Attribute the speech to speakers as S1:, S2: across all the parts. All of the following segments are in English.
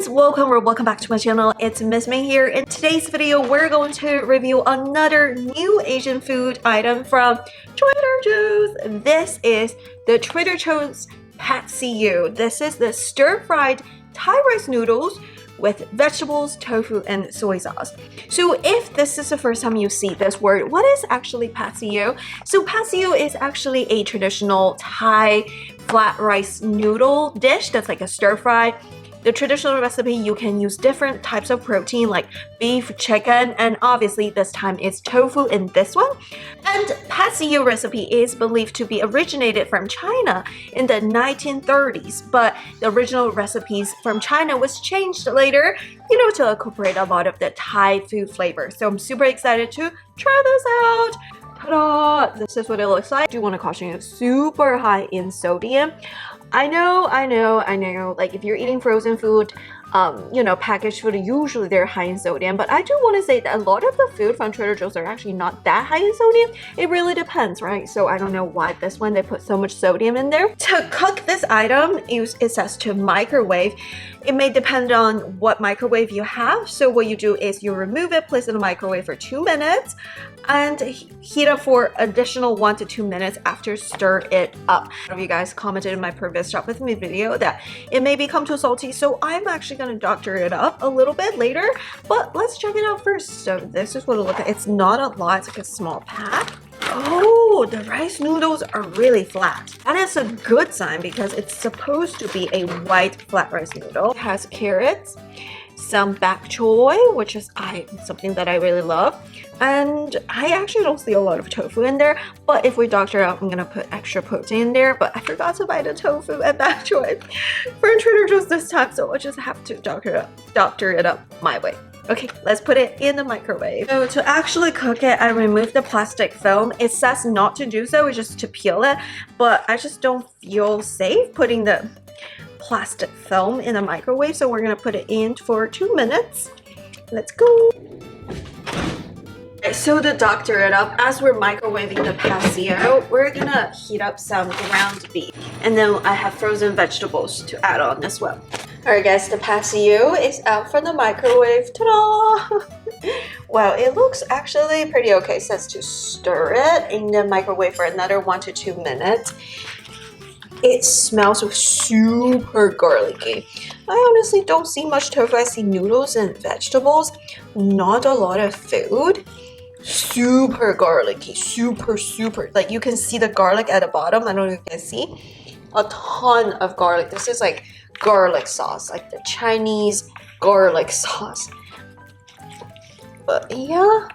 S1: friends, welcome back to my channel. It's Miss May here. In today's video, we're going to review another new Asian food item from Trader Joe's. This is the Trader Joe's Pastry. This is the stir-fried Thai rice noodles with vegetables, tofu, and soy sauce. So if this is the first time you see this word, what is actually Pastry? So Pastry is actually a traditional Thai flat rice noodle dish that's like a stir-fry. The traditional recipe, you can use different types of protein like beef, chicken, and obviously this time it's tofu in this one. And Pastry recipe is believed to be originated from China in the 1930s, but the original recipes from China was changed later, to incorporate a lot of the Thai food flavor. So I'm super excited to try this out. Ta-da! This is what it looks like. I do want to caution you, super high in sodium. I know, like if you're eating frozen food, packaged food, usually they're high in sodium, but I do want to say that a lot of the food from Trader Joe's are actually not that high in sodium. It really depends, right? So I don't know why this one, they put so much sodium in there. To cook this item, it says to microwave. It may depend on what microwave you have. So what you do is you remove it, place it in the microwave for 2 minutes, and heat up for additional 1 to 2 minutes after stir it up. One of you guys commented in my previous shop with me video that it may become too salty, so I'm actually gonna doctor it up a little bit later, but let's check it out first. So this is what it looks like. It's not a lot, it's like a small pack. Oh, the rice noodles are really flat. That is a good sign because it's supposed to be a white flat rice noodle. It has carrots, some bok choy, which is something that I really love, and I actually don't see a lot of tofu in there, but if we doctor it up, I'm gonna put extra protein in there, but I forgot to buy the tofu and bok choy from Trader Joe's this time, so I'll just have to doctor it up my way. Okay, let's put it in the microwave. So to actually cook it, I removed the plastic film. It says not to do so, it's just to peel it, but I just don't feel safe putting the plastic film in the microwave, so we're gonna put it in for 2 minutes. Let's go. So to doctor it up, as we're microwaving the Pastry, we're gonna heat up some ground beef, and then I have frozen vegetables to add on as well. Alright guys, the Pastry is out from the microwave. Ta-da! Wow, it looks actually pretty okay. It says to stir it in the microwave for another 1 to 2 minutes. It smells super garlicky. I honestly don't see much tofu. I see noodles and vegetables, not a lot of food. Super garlicky, super, like you can see the garlic at the bottom. I don't know if you can see a ton of garlic. This is like garlic sauce, like the Chinese garlic sauce. But yeah,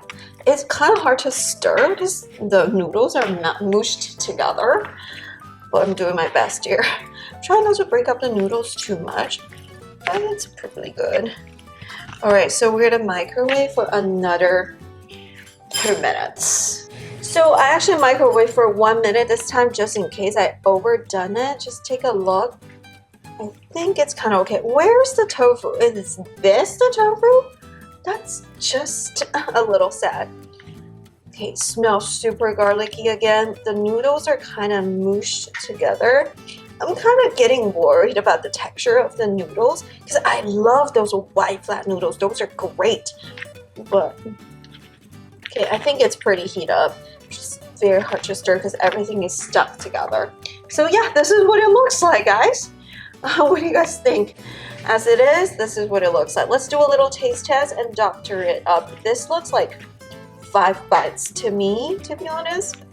S1: it's kind of hard to stir because the noodles are not mushed together, but I'm doing my best here. Try not to break up the noodles too much, but it's pretty good. All right, so we're gonna microwave for another 2 minutes. So I actually microwave for 1 minute this time, just in case I overdone it. Just take a look. I think it's kind of okay. Where's the tofu? Is this the tofu? That's just a little sad. Okay, it smells super garlicky again. The noodles are kind of mushed together. I'm kind of getting worried about the texture of the noodles because I love those white flat noodles. Those are great. But okay, I think it's pretty heated up. Just very hard to stir because everything is stuck together. So yeah, this is what it looks like, guys. What do you guys think? As it is, this is what it looks like. Let's do a little taste test and doctor it up. This looks like 5 bites to me, to be honest.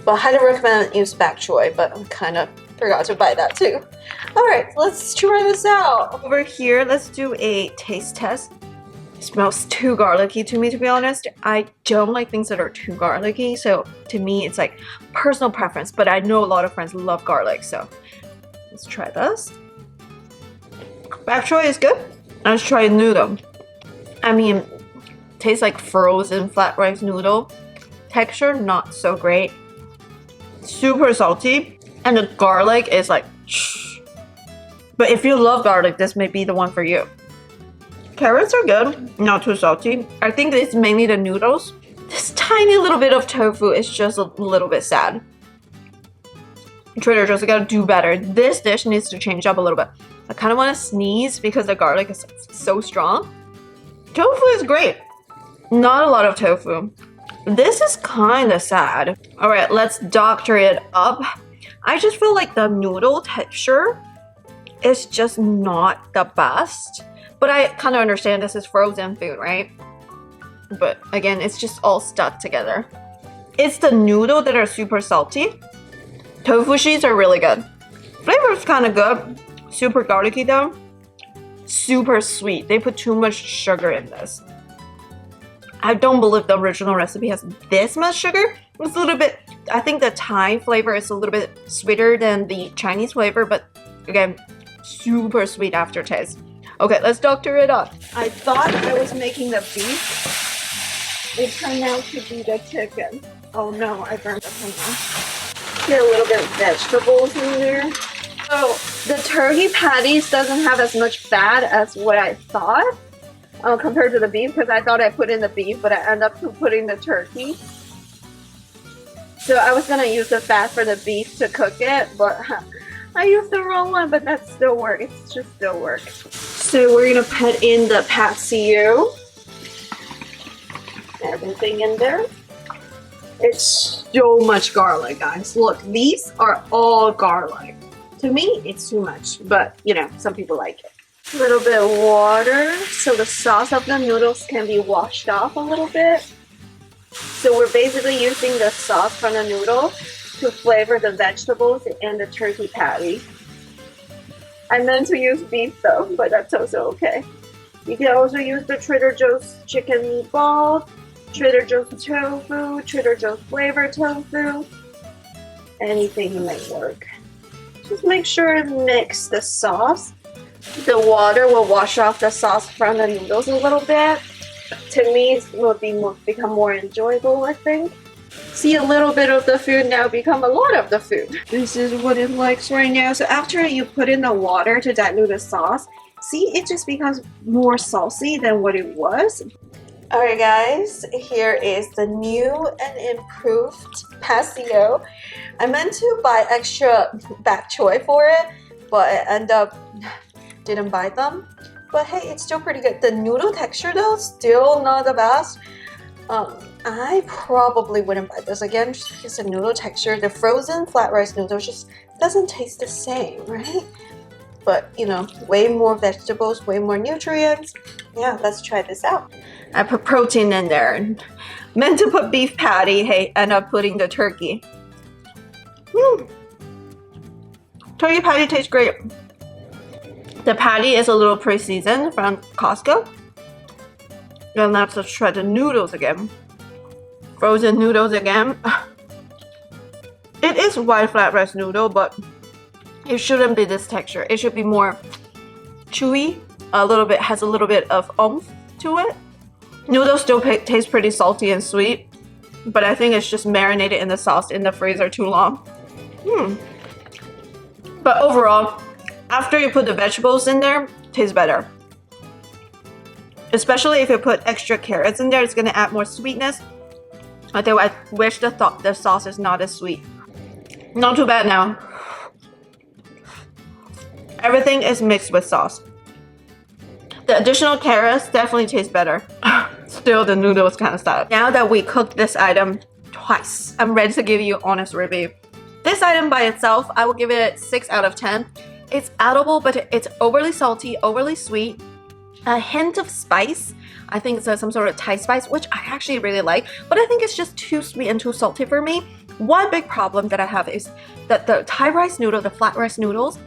S1: But I highly recommend use bok choy, but I kind of forgot to buy that too. Alright, let's try this out. Over here, let's do a taste test. It smells too garlicky to me, to be honest. I don't like things that are too garlicky, so to me it's like personal preference, but I know a lot of friends love garlic, so let's try this. Bok choy is good. Let's try a noodle. I mean, tastes like frozen flat rice noodle. Texture not so great. Super salty, and the garlic is like shh. But if you love garlic, this may be the one for you. Carrots are good, not too salty. I think it's mainly the noodles. This tiny little bit of tofu is just a little bit sad. Trader Joe's, I gotta do better. This dish needs to change up a little bit. I kind of want to sneeze because the garlic is so strong. Tofu is great. Not a lot of tofu. This is kind of sad. All right, let's doctor it up. I just feel like the noodle texture is just not the best. But I kind of understand this is frozen food, right? But again, it's just all stuck together. It's the noodle that are super salty. Tofu sheets are really good. Flavor is kind of good. Super garlicky though. Super sweet. They put too much sugar in this. I don't believe the original recipe has this much sugar. It's a little bit, I think the Thai flavor is a little bit sweeter than the Chinese flavor, but again, super sweet aftertaste. Okay, let's doctor it up. I thought I was making the beef. It turned out to be the chicken. Oh no, I burned the pan. Get a little bit of vegetables in there. So the turkey patties doesn't have as much fat as what I thought compared to the beef, because I thought I put in the beef, but I ended up putting the turkey. So I was gonna use the fat for the beef to cook it, but I used the wrong one, but that still works. It should still work. So we're gonna put in the patio. Everything in there. It's so much garlic, guys. Look, these are all garlic. To me, it's too much, but you know, some people like it. A little bit of water so the sauce of the noodles can be washed off a little bit. So we're basically using the sauce from the noodle to flavor the vegetables and the turkey patty. I meant to use beef though, but that's also okay. You can also use the Trader Joe's chicken meatball, Trader Joe's tofu, Trader Joe's flavored tofu. Anything may work. Just make sure to mix the sauce. The water will wash off the sauce from the noodles a little bit. To me, it will become more enjoyable, I think. See a little bit of the food now become a lot of the food. This is what it looks right now. So after you put in the water to dilute the sauce, see, it just becomes more saucy than what it was. Alright guys, here is the new and improved pasio. I meant to buy extra bok choy for it, but I end up didn't buy them. But hey, it's still pretty good. The noodle texture though, still not the best. I probably wouldn't buy this again just because the noodle texture, the frozen flat rice noodles just doesn't taste the same, right? But you know, way more vegetables, way more nutrients. Yeah, let's try this out. I put protein in there. Meant to put beef patty, hey, end up putting the turkey. Turkey patty tastes great. The patty is a little pre-seasoned from Costco. Then let's try the noodles again. Frozen noodles again. It is white flat rice noodle, but it shouldn't be this texture. It should be more chewy. Has a little bit of oomph to it. Noodles still taste pretty salty and sweet, but I think it's just marinated in the sauce in the freezer too long. But overall, after you put the vegetables in there, tastes better. Especially if you put extra carrots in there, it's gonna add more sweetness. Although I wish the sauce is not as sweet. Not too bad now. Everything is mixed with sauce. The additional carrots definitely taste better. Still, the noodles kind of sad. Now that we cooked this item twice, I'm ready to give you honest review. This item by itself, I will give it 6 out of 10. It's edible, but it's overly salty, overly sweet. A hint of spice. I think it's some sort of Thai spice, which I actually really like, but I think it's just too sweet and too salty for me. One big problem that I have is that the Thai rice noodle, the flat rice noodles,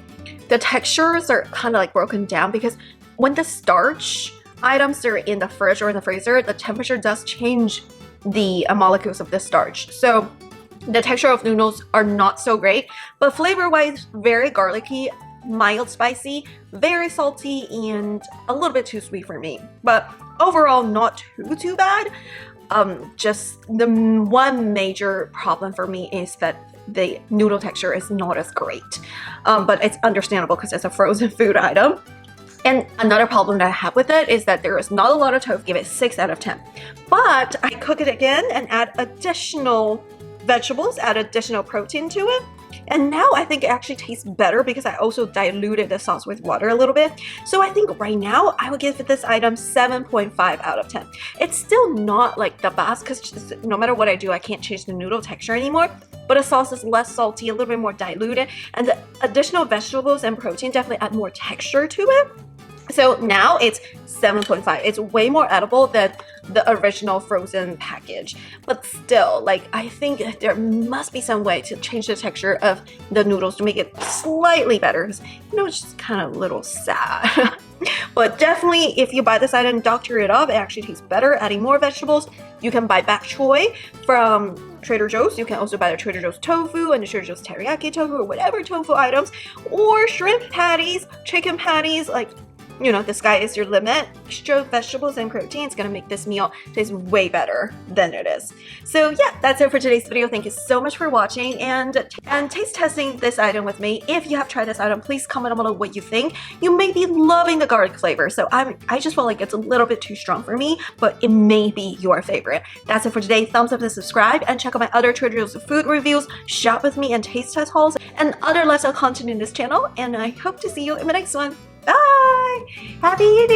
S1: the textures are kind of like broken down because when the starch items are in the fridge or in the freezer, the temperature does change the molecules of the starch. So the texture of noodles are not so great, but flavor-wise, very garlicky, mild spicy, very salty, and a little bit too sweet for me. But overall, not too bad. Just the one major problem for me is that the noodle texture is not as great. But it's understandable because it's a frozen food item. And another problem that I have with it is that there is not a lot of tofu. Give it 6 out of 10. But I cook it again and add additional vegetables, add additional protein to it. And now I think it actually tastes better because I also diluted the sauce with water a little bit. So I think right now I would give this item 7.5 out of 10. It's still not like the best because no matter what I do, I can't change the noodle texture anymore. But the sauce is less salty, a little bit more diluted, and the additional vegetables and protein definitely add more texture to it. So now it's 7.5. It's way more edible than the original frozen package. But still, like, I think there must be some way to change the texture of the noodles to make it slightly better. Because, you know, it's just kind of a little sad. But definitely, if you buy this item and doctor it up, it actually tastes better, adding more vegetables. You can buy bak choy from Trader Joe's. You can also buy the Trader Joe's tofu and the Trader Joe's teriyaki tofu or whatever tofu items. Or shrimp patties, chicken patties, like, you know, the sky is your limit. Extra vegetables and protein is going to make this meal taste way better than it is. So yeah, that's it for today's video. Thank you so much for watching and taste testing this item with me. If you have tried this item, please comment below what you think. You may be loving the garlic flavor. So I just felt like it's a little bit too strong for me, but it may be your favorite. That's it for today. Thumbs up and subscribe and check out my other Trader Joe's food reviews, shop with me and taste test hauls, and other lifestyle content in this channel. And I hope to see you in the next one. Bye! Happy eating!